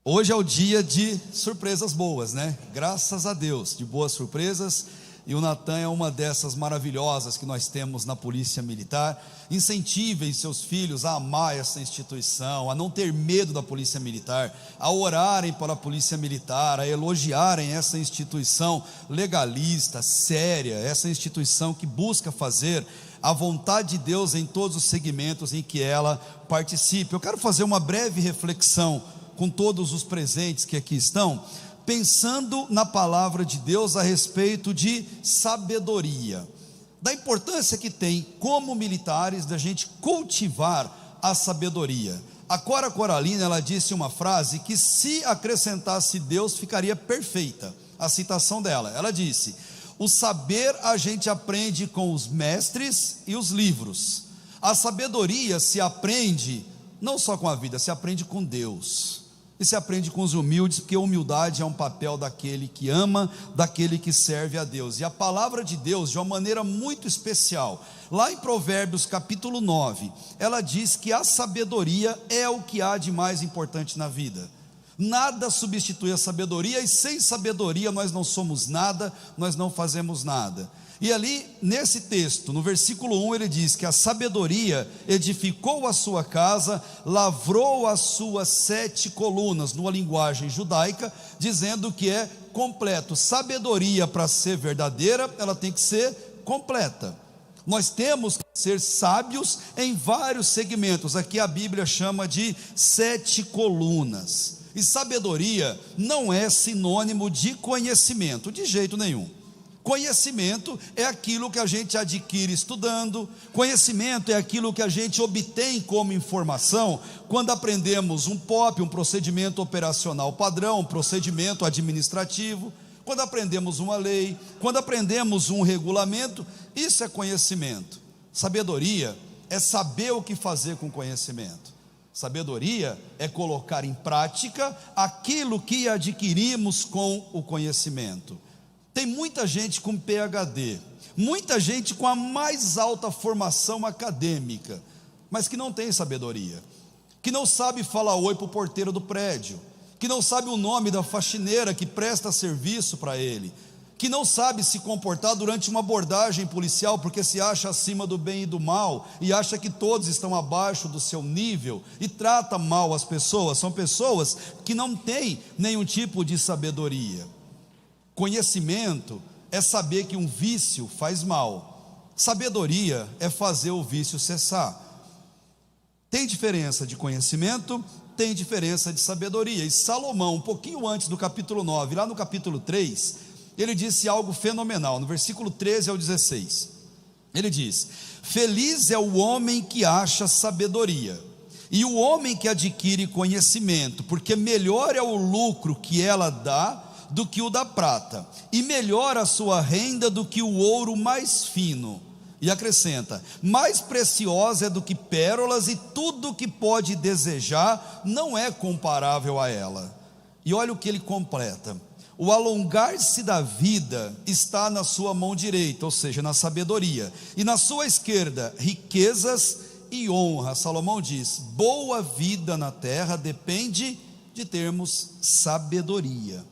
Hoje é o dia de surpresas boas, né? Graças a Deus, de boas surpresas. E o Natan é uma dessas maravilhosas que nós temos na Polícia Militar. Incentivem seus filhos a amar essa instituição, a não ter medo da Polícia Militar, a orarem pela Polícia Militar, a elogiarem essa instituição legalista, séria, essa instituição que busca fazer a vontade de Deus em todos os segmentos em que ela participe. Eu quero fazer uma breve reflexão com todos os presentes que aqui estão, pensando na palavra de Deus a respeito de sabedoria, da importância que tem como militares da gente cultivar a sabedoria. A Cora Coralina, ela disse uma frase que, se acrescentasse Deus, ficaria perfeita. A citação dela, ela disse: o saber a gente aprende com os mestres e os livros, a sabedoria se aprende não só com a vida, se aprende com Deus. E se aprende com os humildes, porque a humildade é um papel daquele que ama, daquele que serve a Deus. E a palavra de Deus, de uma maneira muito especial, lá em Provérbios capítulo 9, ela diz que a sabedoria é o que há de mais importante na vida. Nada substitui a sabedoria, e sem sabedoria nós não somos nada, nós não fazemos nada. E ali, nesse texto, no versículo 1, ele diz que a sabedoria edificou a sua casa, lavrou as suas 7 colunas, numa linguagem judaica, dizendo que é completo. Sabedoria, para ser verdadeira, ela tem que ser completa. Nós temos que ser sábios em vários segmentos. Aqui a Bíblia chama de 7 colunas. E sabedoria não é sinônimo de conhecimento, de jeito nenhum. Conhecimento é aquilo que a gente adquire estudando, conhecimento é aquilo que a gente obtém como informação quando aprendemos um POP, um procedimento operacional padrão, um procedimento administrativo, quando aprendemos uma lei, quando aprendemos um regulamento. Isso é conhecimento. Sabedoria é saber o que fazer com conhecimento. Sabedoria é colocar em prática aquilo que adquirimos com o conhecimento. Tem muita gente com PhD, muita gente com a mais alta formação acadêmica, mas que não tem sabedoria, que não sabe falar oi para o porteiro do prédio, que não sabe o nome da faxineira que presta serviço para ele, que não sabe se comportar durante uma abordagem policial, porque se acha acima do bem e do mal, e acha que todos estão abaixo do seu nível, e trata mal as pessoas. São pessoas que não têm nenhum tipo de sabedoria. Conhecimento é saber que um vício faz mal. Sabedoria é fazer o vício cessar. Tem diferença de conhecimento, tem diferença de sabedoria. E Salomão, um pouquinho antes do capítulo 9, lá no capítulo 3, ele disse algo fenomenal, no versículo 13 ao 16. Ele diz: feliz é o homem que acha sabedoria, e o homem que adquire conhecimento, porque melhor é o lucro que ela dá do que o da prata, e melhor a sua renda do que o ouro mais fino. E acrescenta: mais preciosa é do que pérolas, e tudo que pode desejar não é comparável a ela. E olha o que ele completa: o alongar-se da vida está na sua mão direita, ou seja, na sabedoria, e na sua esquerda riquezas e honra. Salomão diz: boa vida na terra depende de termos sabedoria.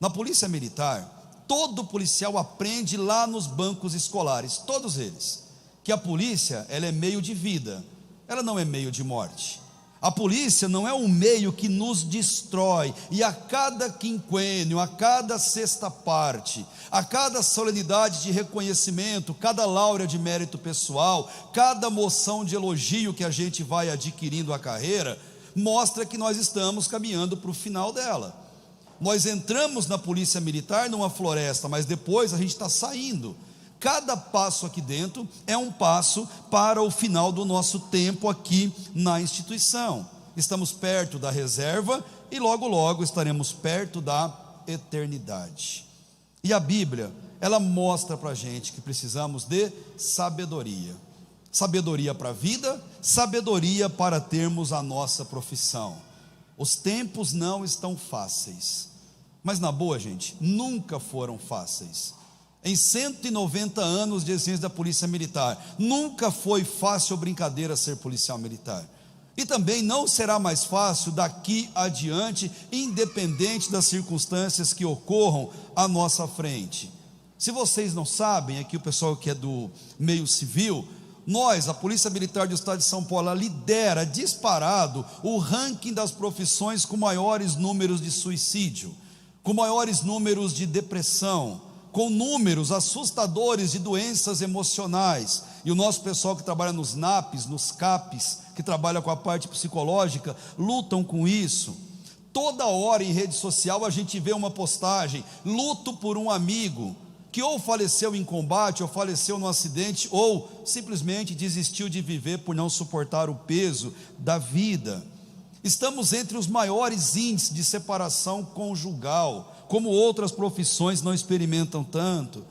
Na Polícia Militar, todo policial aprende lá nos bancos escolares, todos eles, que a polícia, ela é meio de vida, ela não é meio de morte. A polícia não é um meio que nos destrói, e a cada quinquênio, a cada sexta parte, a cada solenidade de reconhecimento, cada laura de mérito pessoal, cada moção de elogio que a gente vai adquirindo a carreira, mostra que nós estamos caminhando para o final dela. Nós entramos na Polícia Militar numa floresta, mas depois a gente está saindo. Cada passo aqui dentro é um passo para o final do nosso tempo aqui na instituição. Estamos perto da reserva e logo logo estaremos perto da eternidade. E a Bíblia, ela mostra para a gente que precisamos de sabedoria. Sabedoria para a vida, sabedoria para termos a nossa profissão. Os tempos não estão fáceis, mas na boa, gente, nunca foram fáceis. Em 190 anos de existência da Polícia Militar, nunca foi fácil ou brincadeira ser policial militar. E também não será mais fácil daqui adiante, independente das circunstâncias que ocorram à nossa frente. Se vocês não sabem, aqui o pessoal que é do meio civil, nós, a Polícia Militar do Estado de São Paulo, ela lidera disparado o ranking das profissões com maiores números de suicídio, com maiores números de depressão, com números assustadores de doenças emocionais. E o nosso pessoal que trabalha nos NAPs, nos CAPs, que trabalha com a parte psicológica, lutam com isso. Toda hora em rede social a gente vê uma postagem: luto por um amigo que ou faleceu em combate, ou faleceu num acidente, ou simplesmente desistiu de viver por não suportar o peso da vida. Estamos entre os maiores índices de separação conjugal, como outras profissões não experimentam tanto.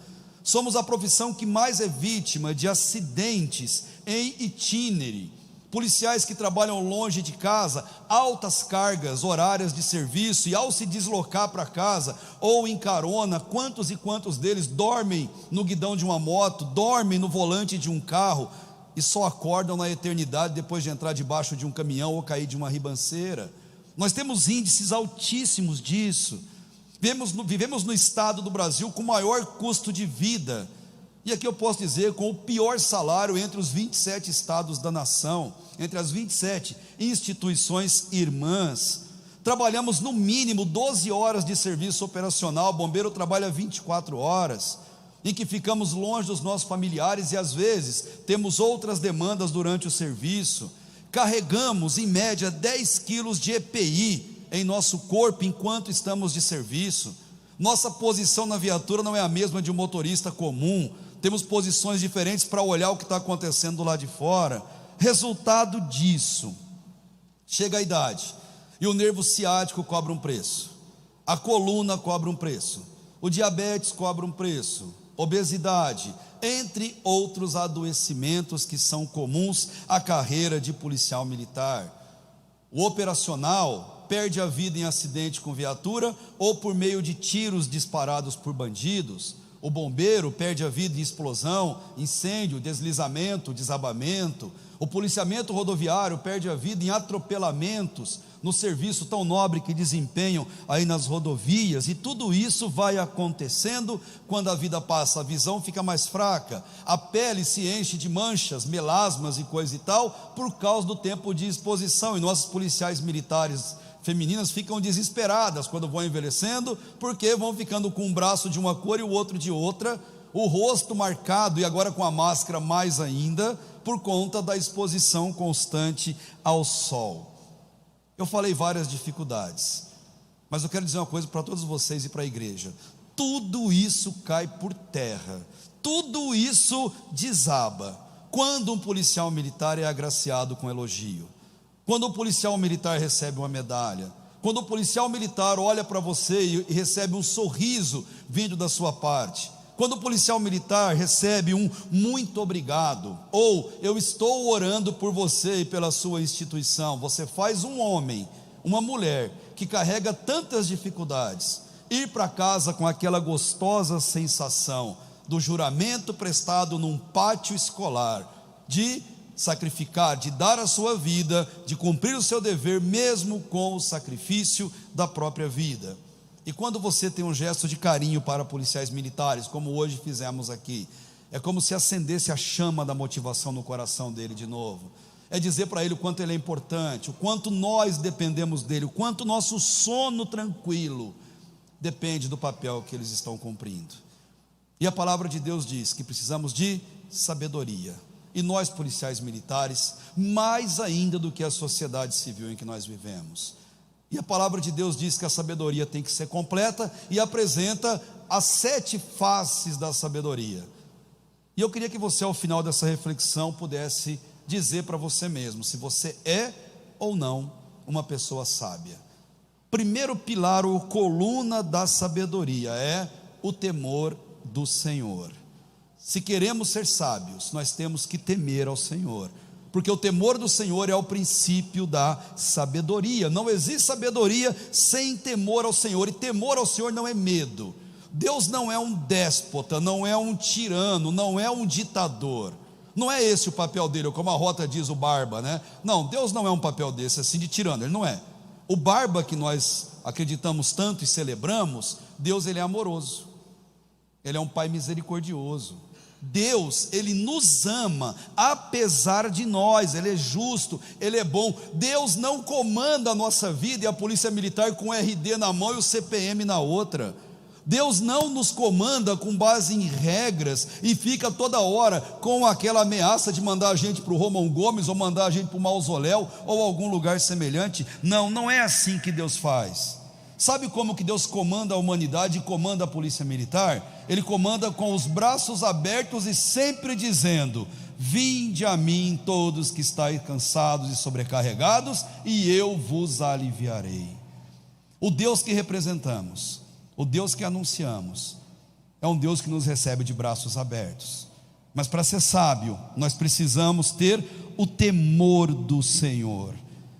Somos a profissão que mais é vítima de acidentes em itinerário. Policiais que trabalham longe de casa, altas cargas horárias de serviço, e ao se deslocar para casa ou em carona, quantos e quantos deles dormem no guidão de uma moto, dormem no volante de um carro e só acordam na eternidade depois de entrar debaixo de um caminhão ou cair de uma ribanceira. Nós temos índices altíssimos disso. Vivemos no estado do Brasil com maior custo de vida, e aqui eu posso dizer, com o pior salário entre os 27 estados da nação, entre as 27 instituições irmãs. Trabalhamos no mínimo 12 horas de serviço operacional, o bombeiro trabalha 24 horas, em que ficamos longe dos nossos familiares e às vezes temos outras demandas durante o serviço. Carregamos em média 10 quilos de EPI em nosso corpo enquanto estamos de serviço. Nossa posição na viatura não é a mesma de um motorista comum, temos posições diferentes para olhar o que está acontecendo do lado de fora. Resultado disso, chega a idade e o nervo ciático cobra um preço, a coluna cobra um preço, o diabetes cobra um preço, obesidade, entre outros adoecimentos que são comuns à carreira de policial militar. O operacional perde a vida em acidente com viatura ou por meio de tiros disparados por bandidos. O bombeiro perde a vida em explosão, incêndio, deslizamento, desabamento. O policiamento rodoviário perde a vida em atropelamentos no serviço tão nobre que desempenham aí nas rodovias. E tudo isso vai acontecendo quando a vida passa, a visão fica mais fraca, a pele se enche de manchas, melasmas e coisa e tal, por causa do tempo de exposição. E nossos policiais militares femininas ficam desesperadas quando vão envelhecendo, porque vão ficando com um braço de uma cor e o outro de outra, o rosto marcado e agora com a máscara mais ainda, por conta da exposição constante ao sol. Eu falei várias dificuldades, mas eu quero dizer uma coisa para todos vocês e para a igreja: tudo isso cai por terra, tudo isso desaba quando um policial militar é agraciado com elogio, quando o policial militar recebe uma medalha, quando o policial militar olha para você e recebe um sorriso vindo da sua parte, quando o policial militar recebe um muito obrigado, ou eu estou orando por você e pela sua instituição. Você faz um homem, uma mulher que carrega tantas dificuldades, ir para casa com aquela gostosa sensação do juramento prestado num pátio escolar, de sacrificar, de dar a sua vida, de cumprir o seu dever, mesmo com o sacrifício da própria vida. E quando você tem um gesto de carinho para policiais militares, como hoje fizemos aqui, é como se acendesse a chama da motivação no coração dele de novo. É dizer para ele o quanto ele é importante, o quanto nós dependemos dele, o quanto o nosso sono tranquilo depende do papel que eles estão cumprindo. E a palavra de Deus diz que precisamos de sabedoria. E nós, policiais militares, mais ainda do que a sociedade civil em que nós vivemos. E a palavra de Deus diz que a sabedoria tem que ser completa e apresenta as 7 faces da sabedoria. E eu queria que você, ao final dessa reflexão, pudesse dizer para você mesmo se você é ou não uma pessoa sábia. Primeiro pilar ou coluna da sabedoria é o temor do Senhor. Se queremos ser sábios, nós temos que temer ao Senhor, porque o temor do Senhor é o princípio da sabedoria. Não existe sabedoria sem temor ao Senhor, e temor ao Senhor não é medo. Deus não é um déspota, não é um tirano, não é um ditador. Não é esse o papel dele, ou como a Rota diz, o Barba, né? Não, Deus não é um papel desse, assim, de tirano, Ele não é. O Barba que nós acreditamos tanto e celebramos, Deus, Ele é amoroso, Ele é um Pai misericordioso. Deus, Ele nos ama, apesar de nós, Ele é justo, Ele é bom. Deus não comanda a nossa vida e a polícia militar com o RD na mão e o CPM na outra. Deus não nos comanda com base em regras e fica toda hora com aquela ameaça de mandar a gente para o Romão Gomes, ou mandar a gente para o mausoléu, ou algum lugar semelhante. Não, não é assim que Deus faz. Sabe como que Deus comanda a humanidade e comanda a polícia militar? Ele comanda com os braços abertos e sempre dizendo: vinde a mim todos que estáis cansados e sobrecarregados, e eu vos aliviarei. O Deus que representamos, o Deus que anunciamos, é um Deus que nos recebe de braços abertos. Mas para ser sábio, nós precisamos ter o temor do Senhor.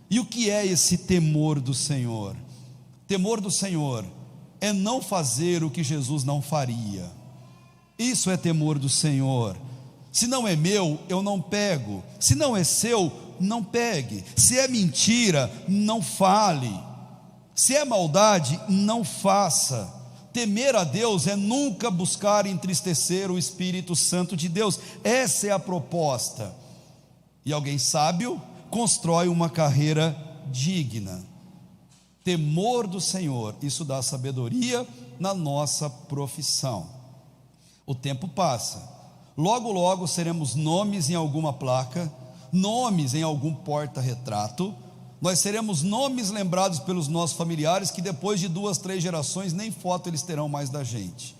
E o que é esse temor do Senhor? Temor do Senhor é não fazer o que Jesus não faria. Isso é temor do Senhor. Se não é meu, eu não pego. Se não é seu, não pegue. Se é mentira, não fale. Se é maldade, não faça. Temer a Deus é nunca buscar entristecer o Espírito Santo de Deus. Essa é a proposta. E alguém sábio constrói uma carreira digna. Temor do Senhor, isso dá sabedoria na nossa profissão. O tempo passa, logo logo seremos nomes em alguma placa, nomes em algum porta-retrato. Nós seremos nomes lembrados pelos nossos familiares, que depois de 2, 3 gerações nem foto eles terão mais da gente.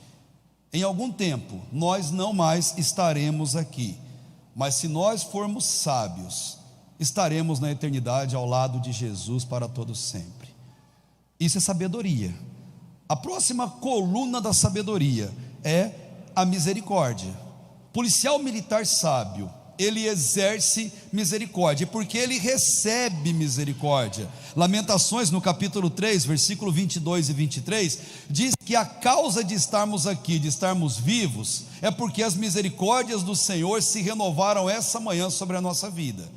Em algum tempo nós não mais estaremos aqui, mas se nós formos sábios, estaremos na eternidade ao lado de Jesus para todo sempre. Isso é sabedoria. A próxima coluna da sabedoria é a misericórdia. Policial militar sábio, ele exerce misericórdia, porque ele recebe misericórdia. Lamentações, no capítulo 3, versículo 22 e 23, diz que a causa de estarmos aqui, de estarmos vivos, é porque as misericórdias do Senhor se renovaram essa manhã sobre a nossa vida.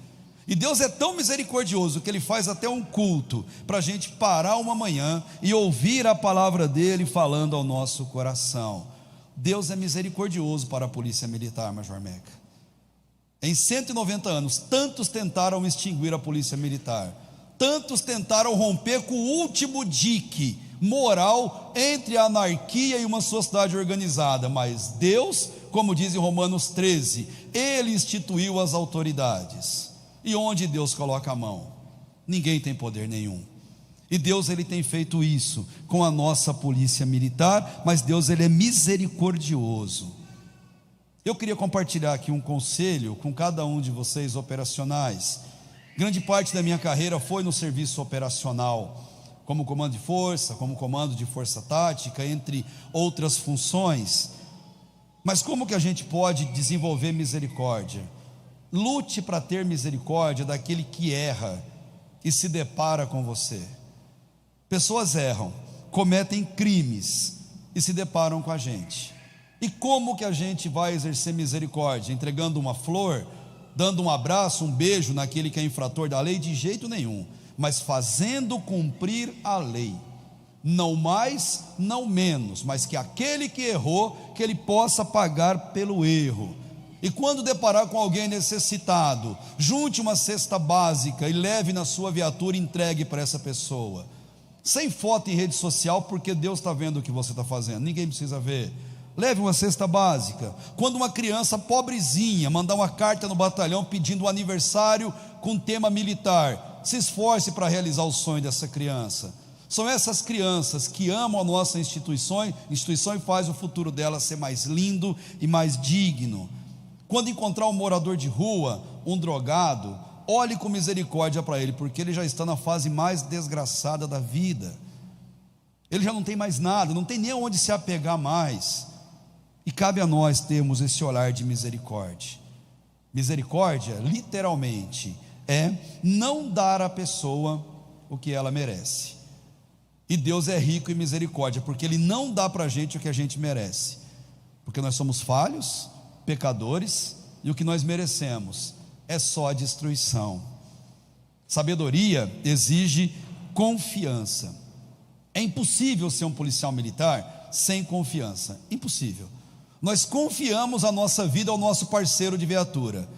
E Deus é tão misericordioso que Ele faz até um culto para a gente parar uma manhã e ouvir a palavra dEle falando ao nosso coração. Deus é misericordioso para a polícia militar, Major Meca. Em 190 anos, tantos tentaram extinguir a polícia militar, tantos tentaram romper com o último dique moral entre a anarquia e uma sociedade organizada, mas Deus, como diz em Romanos 13, Ele instituiu as autoridades. E onde Deus coloca a mão, ninguém tem poder nenhum. E Deus, Ele tem feito isso com a nossa polícia militar, mas Deus, Ele é misericordioso. Eu queria compartilhar aqui um conselho com cada um de vocês operacionais. Grande parte da minha carreira foi no serviço operacional, como comando de força, como comando de força tática, entre outras funções. Mas como que a gente pode desenvolver misericórdia? Lute para ter misericórdia daquele que erra e se depara com você. Pessoas erram, cometem crimes e se deparam com a gente. E como que a gente vai exercer misericórdia? Entregando uma flor, dando um abraço, um beijo naquele que é infrator da lei? De jeito nenhum, mas fazendo cumprir a lei. Não mais, não menos, mas que aquele que errou, que ele possa pagar pelo erro. E quando deparar com alguém necessitado, junte uma cesta básica e leve na sua viatura e entregue para essa pessoa. Sem foto em rede social, porque Deus está vendo o que você está fazendo, ninguém precisa ver. Leve uma cesta básica. Quando uma criança pobrezinha mandar uma carta no batalhão pedindo um aniversário com tema militar, se esforce para realizar o sonho dessa criança. São essas crianças que amam a nossa instituição e faz o futuro delas ser mais lindo e mais digno. Quando encontrar um morador de rua, um drogado, olhe com misericórdia para ele, porque ele já está na fase mais desgraçada da vida. Ele já não tem mais nada, não tem nem onde se apegar mais. E cabe a nós termos esse olhar de misericórdia. Misericórdia, literalmente, é não dar à pessoa o que ela merece. E Deus é rico em misericórdia, porque Ele não dá para a gente o que a gente merece, porque nós somos falhos, pecadores, e o que nós merecemos é só a destruição. Sabedoria exige confiança. É impossível ser um policial militar sem confiança, impossível. Nós confiamos a nossa vida ao nosso parceiro de viatura.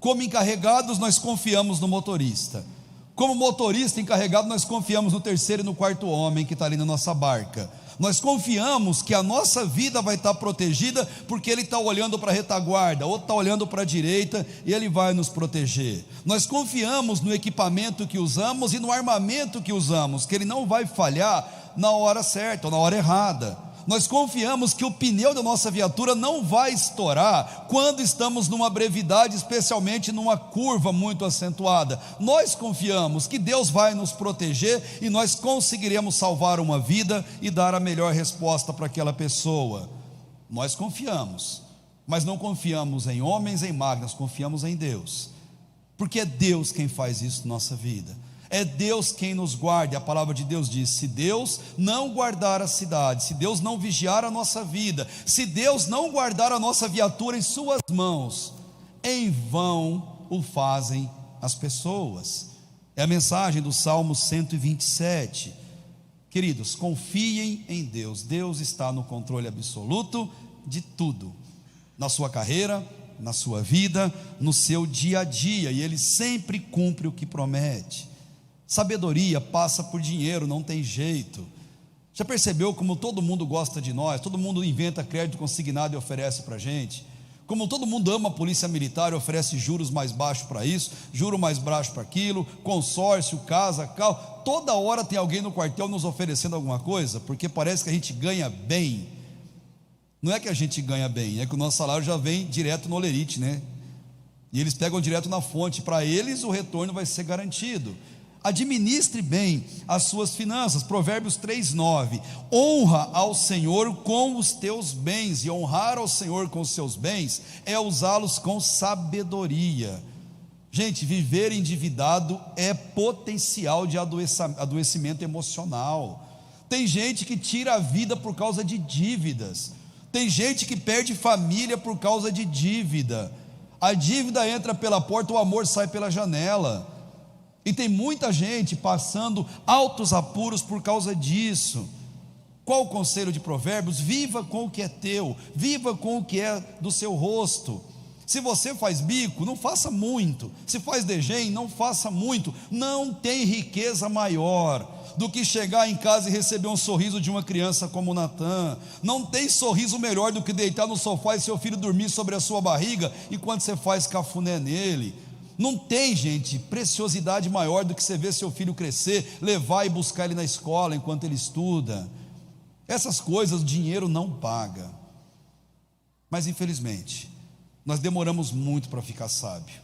Como encarregados, nós confiamos no motorista. Como motorista encarregado, nós confiamos no terceiro e no quarto homem que está ali na nossa barca. Nós confiamos que a nossa vida vai estar protegida, porque ele está olhando para a retaguarda, outro está olhando para a direita, e ele vai nos proteger. Nós confiamos no equipamento que usamos e no armamento que usamos, que ele não vai falhar na hora certa ou na hora errada. Nós confiamos que o pneu da nossa viatura não vai estourar quando estamos numa brevidade, especialmente numa curva muito acentuada. Nós confiamos que Deus vai nos proteger e nós conseguiremos salvar uma vida e dar a melhor resposta para aquela pessoa. Nós confiamos, mas não confiamos em homens, em máquinas, confiamos em Deus, porque é Deus quem faz isso na nossa vida. É Deus quem nos guarda. A palavra de Deus diz: se Deus não guardar a cidade, se Deus não vigiar a nossa vida, se Deus não guardar a nossa viatura em suas mãos, em vão o fazem as pessoas. É a mensagem do Salmo 127. Queridos, confiem em Deus. Deus está no controle absoluto de tudo, na sua carreira, na sua vida, no seu dia a dia, e Ele sempre cumpre o que promete. Sabedoria passa por dinheiro, não tem jeito. Já percebeu como todo mundo gosta de nós? Todo mundo inventa crédito consignado e oferece para a gente. Como todo mundo ama a polícia militar e oferece juros mais baixos para isso, juro mais baixo para aquilo, consórcio, casa, carro. Toda hora tem alguém no quartel nos oferecendo alguma coisa, porque parece que a gente ganha bem. Não é que a gente ganha bem, é que o nosso salário já vem direto no olerite, né? E eles pegam direto na fonte. Para eles o retorno vai ser garantido. Administre bem as suas finanças. Provérbios 3:9. Honra ao Senhor com os teus bens. E honrar ao Senhor com os seus bens é usá-los com sabedoria. Gente, viver endividado é potencial de adoecimento emocional. Tem gente que tira a vida por causa de dívidas. Tem gente que perde família por causa de dívida. A dívida entra pela porta, o amor sai pela janela. E tem muita gente passando altos apuros por causa disso. Qual o conselho de Provérbios? Viva com o que é teu, viva com o que é do seu rosto. Se você faz bico, não faça muito. Se faz degém, não faça muito. Não tem riqueza maior do que chegar em casa e receber um sorriso de uma criança como Natan. Não tem sorriso melhor do que deitar no sofá e seu filho dormir sobre a sua barriga enquanto você faz cafuné nele. Não tem, gente, preciosidade maior do que você ver seu filho crescer, levar e buscar ele na escola enquanto ele estuda. Essas coisas o dinheiro não paga. Mas infelizmente nós demoramos muito para ficar sábio.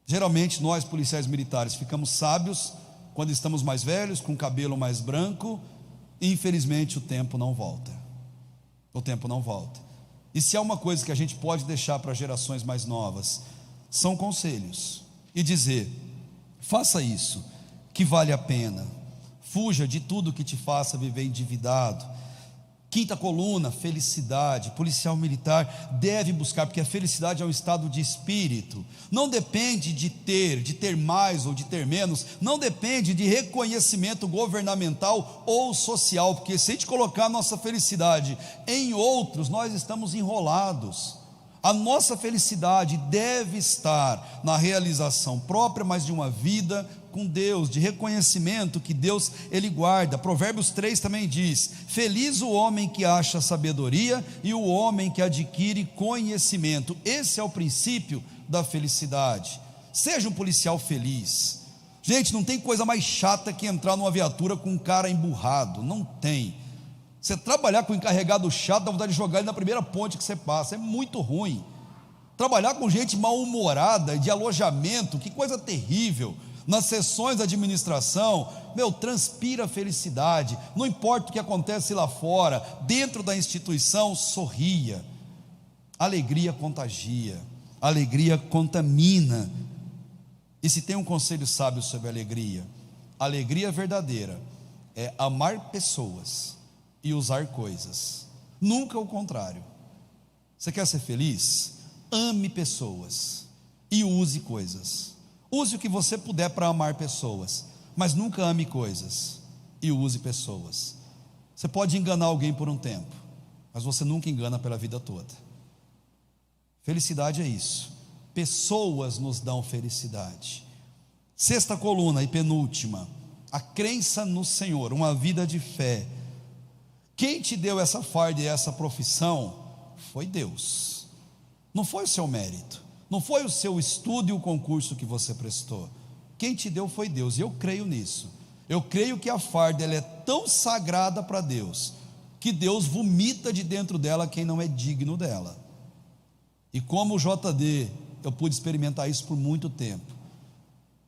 Geralmente nós policiais militares ficamos sábios quando estamos mais velhos, com o cabelo mais branco, e infelizmente o tempo não volta. O tempo não volta. E se há uma coisa que a gente pode deixar para gerações mais novas, são conselhos, e dizer: faça isso, que vale a pena. Fuja de tudo que te faça viver endividado. Quinta coluna, felicidade. Policial militar deve buscar, porque a felicidade é um estado de espírito. Não depende de ter mais ou de ter menos. Não depende de reconhecimento governamental ou social, porque se a gente colocar a nossa felicidade em outros, nós estamos enrolados. A nossa felicidade deve estar na realização própria, mas de uma vida com Deus, de reconhecimento que Deus Ele guarda. Provérbios 3 também diz: feliz o homem que acha sabedoria e o homem que adquire conhecimento. Esse é o princípio da felicidade. Seja um policial feliz. Gente, não tem coisa mais chata que entrar numa viatura com um cara emburrado. Não tem. Você trabalhar com encarregado chato, dá vontade de jogar ele na primeira ponte que você passa. É muito ruim. Trabalhar com gente mal-humorada, de alojamento, que coisa terrível. Nas sessões de administração, transpira felicidade. Não importa o que acontece lá fora, dentro da instituição, sorria. Alegria contagia, alegria contamina. E se tem um conselho sábio sobre alegria verdadeira é amar pessoas e usar coisas, nunca o contrário. Você quer ser feliz? ame pessoas e use coisas. Use o que você puder para amar pessoas, mas nunca ame coisas e use pessoas. Você pode enganar alguém por um tempo, mas você nunca engana pela vida toda. Felicidade é isso. Pessoas nos dão felicidade. Sexta coluna e penúltima, a crença no Senhor, uma vida de fé. Quem te deu essa farda e essa profissão foi Deus. Não foi o seu mérito, não foi o seu estudo e o concurso que você prestou. Quem te deu foi Deus, e eu creio nisso. Eu creio que a farda ela é tão sagrada para Deus, que Deus vomita de dentro dela quem não é digno dela. E como o JD, eu pude experimentar isso por muito tempo.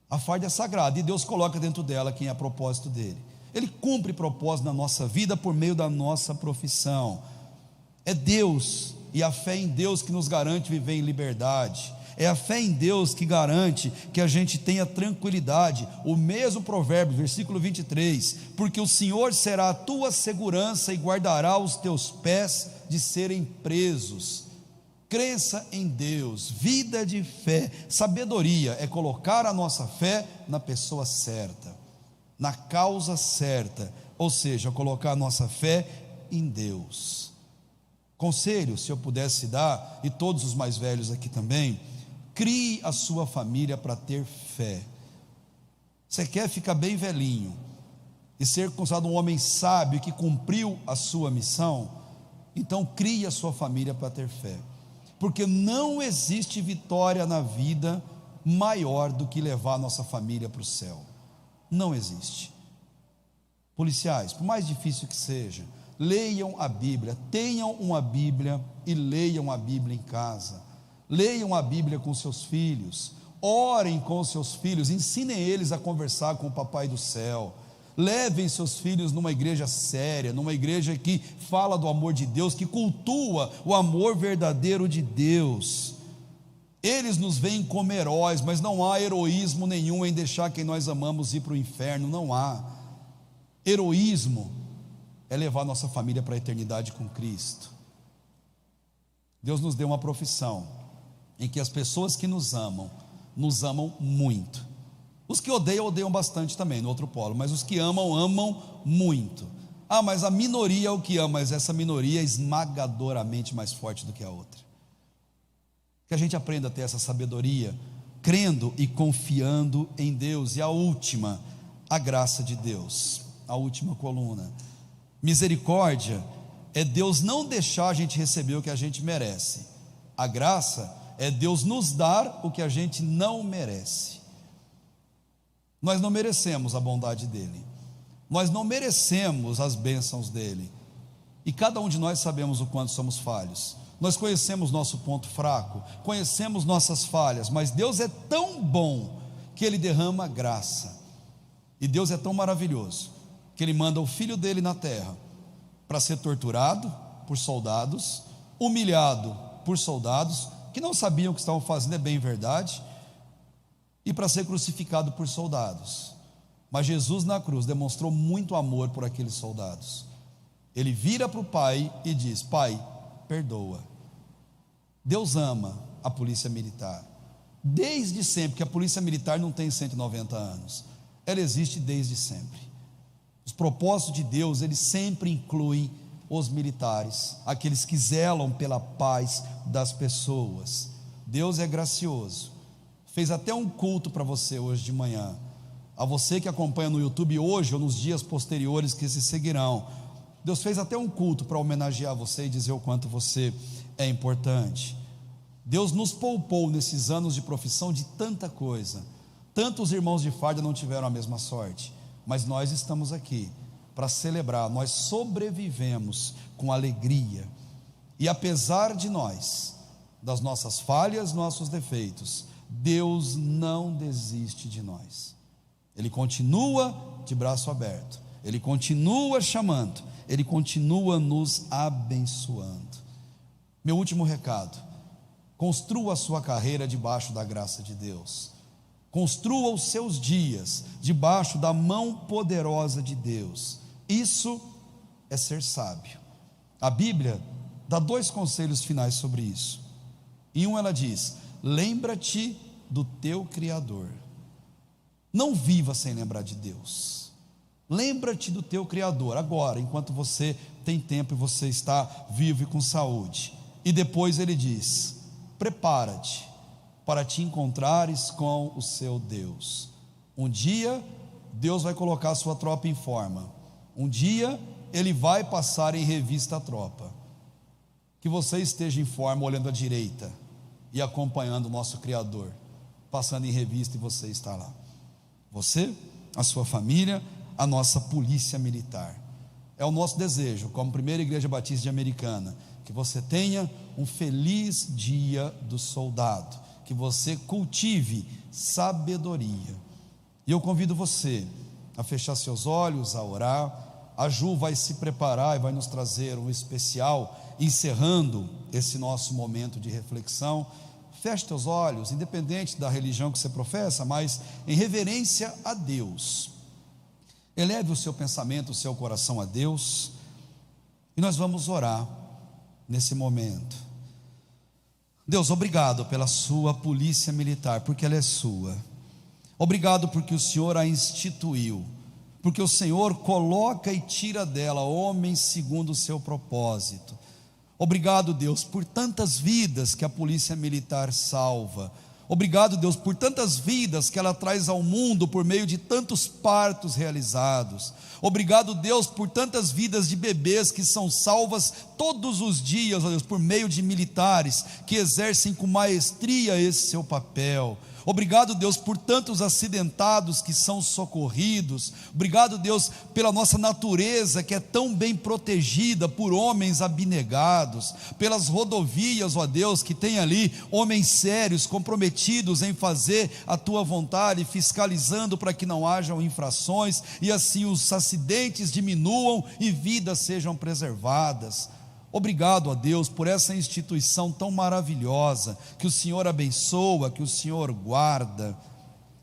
A farda é sagrada e Deus coloca dentro dela quem é a propósito dele. Ele cumpre propósito na nossa vida por meio da nossa profissão. É Deus e a fé em Deus que nos garante viver em liberdade. É a fé em Deus que garante que a gente tenha tranquilidade. O mesmo provérbio, versículo 23: porque o Senhor será a tua segurança e guardará os teus pés de serem presos. Crença em Deus, vida de fé, sabedoria é colocar a nossa fé na pessoa certa, na causa certa, ou seja, colocar a nossa fé em Deus. Conselho, se eu pudesse dar, e todos os mais velhos aqui também: crie a sua família para ter fé. Você quer ficar bem velhinho e ser considerado um homem sábio que cumpriu a sua missão? Então crie a sua família para ter fé, porque não existe vitória na vida maior do que levar a nossa família para o céu. Não existe. Policiais, por mais difícil que seja, leiam a Bíblia, tenham uma Bíblia e leiam a Bíblia em casa. Leiam a Bíblia com seus filhos, orem com seus filhos, ensinem eles a conversar com o Papai do céu. Levem seus filhos numa igreja séria, numa igreja que fala do amor de Deus, que cultua o amor verdadeiro de Deus. Eles nos veem como heróis, mas não há heroísmo nenhum em deixar quem nós amamos ir para o inferno, não há. Heroísmo é levar nossa família para a eternidade com Cristo. Deus nos deu uma profissão em que as pessoas que nos amam muito. Os que odeiam, odeiam bastante também, no outro polo, mas os que amam, amam muito. Ah, mas a minoria é o que ama, mas essa minoria é esmagadoramente mais forte do que a outra. Que a gente aprenda a ter essa sabedoria, crendo e confiando em Deus. E a última, a graça de Deus, a última coluna. Misericórdia é Deus não deixar a gente receber o que a gente merece. A graça é Deus nos dar o que a gente não merece. Nós não merecemos a bondade dele, nós não merecemos as bênçãos dele, e cada um de nós sabemos o quanto somos falhos. Nós conhecemos nosso ponto fraco, conhecemos nossas falhas, mas Deus é tão bom que Ele derrama graça, e Deus é tão maravilhoso que Ele manda o Filho dele na terra para ser torturado por soldados, humilhado por soldados que não sabiam o que estavam fazendo, é bem verdade, e para ser crucificado por soldados. Mas Jesus na cruz demonstrou muito amor por aqueles soldados. Ele vira para o Pai e diz: Pai, perdoa. Deus ama a polícia militar desde sempre, que a polícia militar não tem 190 anos, ela existe desde sempre. Os propósitos de Deus, eles sempre incluem os militares, aqueles que zelam pela paz das pessoas. Deus é gracioso, fez até um culto para você hoje de manhã. A você que acompanha no YouTube hoje ou nos dias posteriores que se seguirão, Deus fez até um culto para homenagear você e dizer o quanto você é importante. Deus nos poupou nesses anos de profissão de tanta coisa. Tantos irmãos de farda não tiveram a mesma sorte, mas nós estamos aqui para celebrar. Nós sobrevivemos com alegria, e apesar de nós, das nossas falhas, nossos defeitos, Deus não desiste de nós. Ele continua de braço aberto, Ele continua chamando, Ele continua nos abençoando. Meu último recado: construa a sua carreira debaixo da graça de Deus. Construa os seus dias debaixo da mão poderosa de Deus. Isso é ser sábio. A Bíblia dá 2 conselhos finais sobre isso. Em um ela diz: lembra-te do teu Criador. Não viva sem lembrar de Deus. Lembra-te do teu Criador agora, enquanto você tem tempo e você está vivo e com saúde. E depois ele diz: prepara-te para te encontrares com o seu Deus. Um dia Deus vai colocar a sua tropa em forma. Um dia Ele vai passar em revista a tropa. Que você esteja em forma, olhando à direita e acompanhando o nosso Criador, passando em revista, e você está lá. Você, a sua família, a nossa polícia militar. É o nosso desejo, como Primeira Igreja Batista de Americana, que você tenha um feliz dia do soldado, que você cultive sabedoria. E eu convido você a fechar seus olhos, a orar. A Ju vai se preparar e vai nos trazer um especial, encerrando esse nosso momento de reflexão. Feche teus olhos, independente da religião que você professa, mas em reverência a Deus. Eleve o seu pensamento, o seu coração a Deus, e nós vamos orar nesse momento. Deus, obrigado pela sua polícia militar, porque ela é sua. Obrigado porque o Senhor a instituiu, porque o Senhor coloca e tira dela homens segundo o seu propósito. Obrigado, Deus, por tantas vidas que a polícia militar salva. Obrigado, Deus, por tantas vidas que ela traz ao mundo por meio de tantos partos realizados. Obrigado, Deus, por tantas vidas de bebês que são salvas todos os dias, ó Deus, por meio de militares que exercem com maestria esse seu papel. Obrigado, Deus, por tantos acidentados que são socorridos. Obrigado, Deus, pela nossa natureza que é tão bem protegida por homens abnegados, pelas rodovias, ó Deus, que tem ali homens sérios, comprometidos em fazer a tua vontade, fiscalizando para que não hajam infrações e assim os acidentes diminuam e vidas sejam preservadas. Obrigado a Deus por essa instituição tão maravilhosa, que o Senhor abençoa, que o Senhor guarda.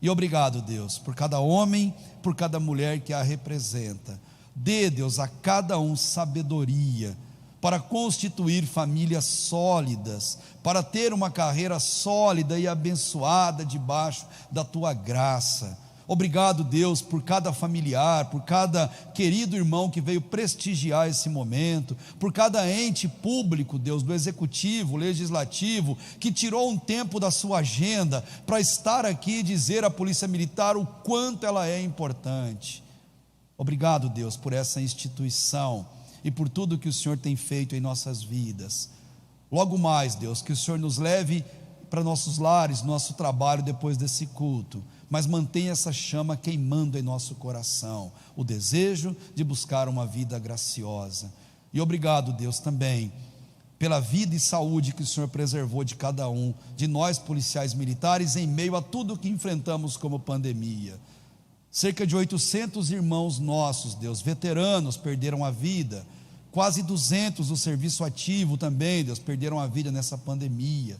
E obrigado, Deus, por cada homem, por cada mulher que a representa. Dê, Deus, a cada um sabedoria para constituir famílias sólidas, para ter uma carreira sólida e abençoada debaixo da tua graça. Obrigado, Deus, por cada familiar, por cada querido irmão que veio prestigiar esse momento, por cada ente público, Deus, do executivo, legislativo, que tirou um tempo da sua agenda para estar aqui e dizer à Polícia Militar o quanto ela é importante. Obrigado, Deus, por essa instituição e por tudo que o Senhor tem feito em nossas vidas. Logo mais, Deus, que o Senhor nos leve para nossos lares, nosso trabalho depois desse culto, mas mantenha essa chama queimando em nosso coração, o desejo de buscar uma vida graciosa. E obrigado, Deus, também pela vida e saúde que o Senhor preservou de cada um de nós policiais militares em meio a tudo que enfrentamos como pandemia. Cerca de 800 irmãos nossos, Deus, veteranos, perderam a vida. Quase 200 do serviço ativo também, Deus, perderam a vida nessa pandemia.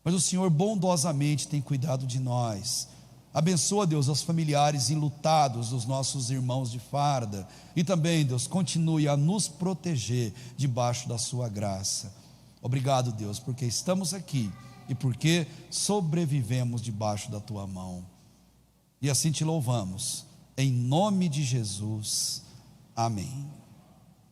Mas o Senhor bondosamente tem cuidado de nós. Abençoa, Deus, os familiares enlutados dos nossos irmãos de farda. E também, Deus, continue a nos proteger debaixo da sua graça. Obrigado, Deus, porque estamos aqui e porque sobrevivemos debaixo da tua mão. E assim te louvamos, em nome de Jesus. Amém.